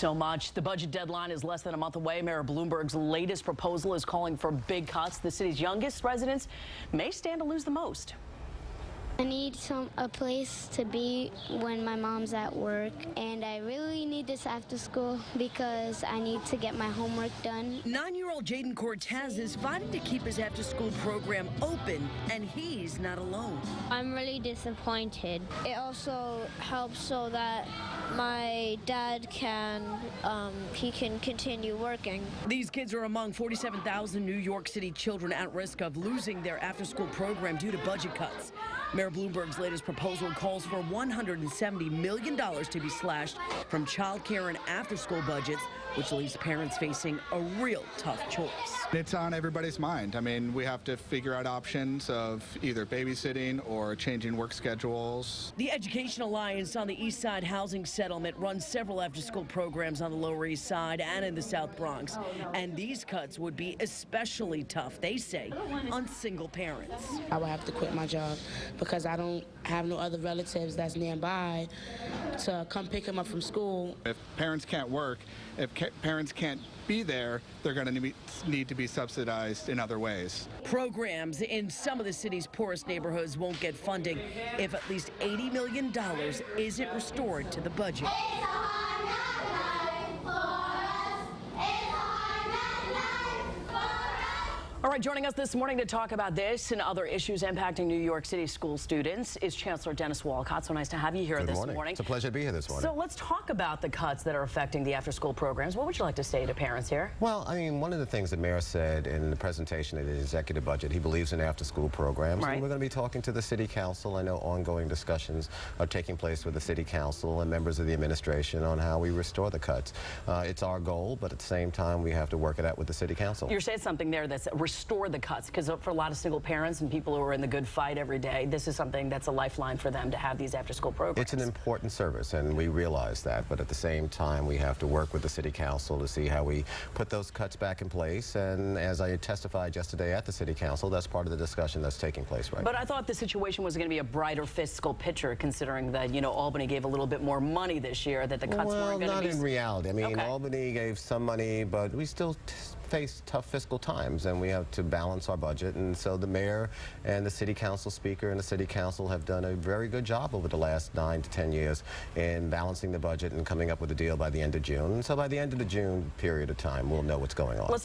So much. The budget deadline is less than a month away. Mayor Bloomberg's latest proposal is calling for big cuts. The city's youngest residents may stand to lose the most. I need a place to be when my mom's at work, and I really need this after school because I need to get my homework done. 9-year-old Jaden Cortez is fighting to keep his after-school program open, and he's not alone. I'm really disappointed. It also helps so that my dad can continue working. These kids are among 47,000 New York City children at risk of losing their after-school program due to budget cuts. Mayor Bloomberg's latest proposal calls for $170 million to be slashed from child care and after-school budgets, which leaves parents facing a real tough choice. It's on everybody's mind. I mean, we have to figure out options of either babysitting or changing work schedules. The Education Alliance on the East Side Housing Settlement runs several after-school programs on the Lower East Side and in the South Bronx. And these cuts would be especially tough, they say, on single parents. I would have to quit my job because I don't have no other relatives that's nearby to come pick him up from school. If parents can't work, if parents can't be there, they're going to need to be subsidized in other ways. Programs in some of the city's poorest neighborhoods won't get funding if at least $80 million isn't restored to the budget. All right, joining us this morning to talk about this and other issues impacting New York City school students is Chancellor Dennis Walcott. So nice to have you here this morning. It's a pleasure to be here this morning. So let's talk about the cuts that are affecting the after-school programs. What would you like to say to parents here? Well, I mean, one of the things the mayor said in the presentation of the executive budget, he believes in after-school programs. Right. And we're going to be talking to the city council. I know ongoing discussions are taking place with the city council and members of the administration on how we restore the cuts. It's our goal, but at the same time, we have to work it out with the city council. You're saying something there that's restore the cuts, because for a lot of single parents and people who are in the good fight every day, this is something that's a lifeline for them to have these after-school programs. It's an important service, and we realize that, but at the same time, we have to work with the city council to see how we put those cuts back in place, and as I testified yesterday at the city council, that's part of the discussion that's taking place right now. But I thought the situation was going to be a brighter fiscal picture, considering that, you know, Albany gave a little bit more money this year, that the cuts weren't going to be... Well, not in reality. I mean, okay. Albany gave some money, but we still face tough fiscal times, and we have to balance our budget, and so the mayor and the city council speaker and the city council have done a very good job over the last 9 to 10 years in balancing the budget and coming up with a deal by the end of June. And so by the end of the June period of time, we'll know what's going on.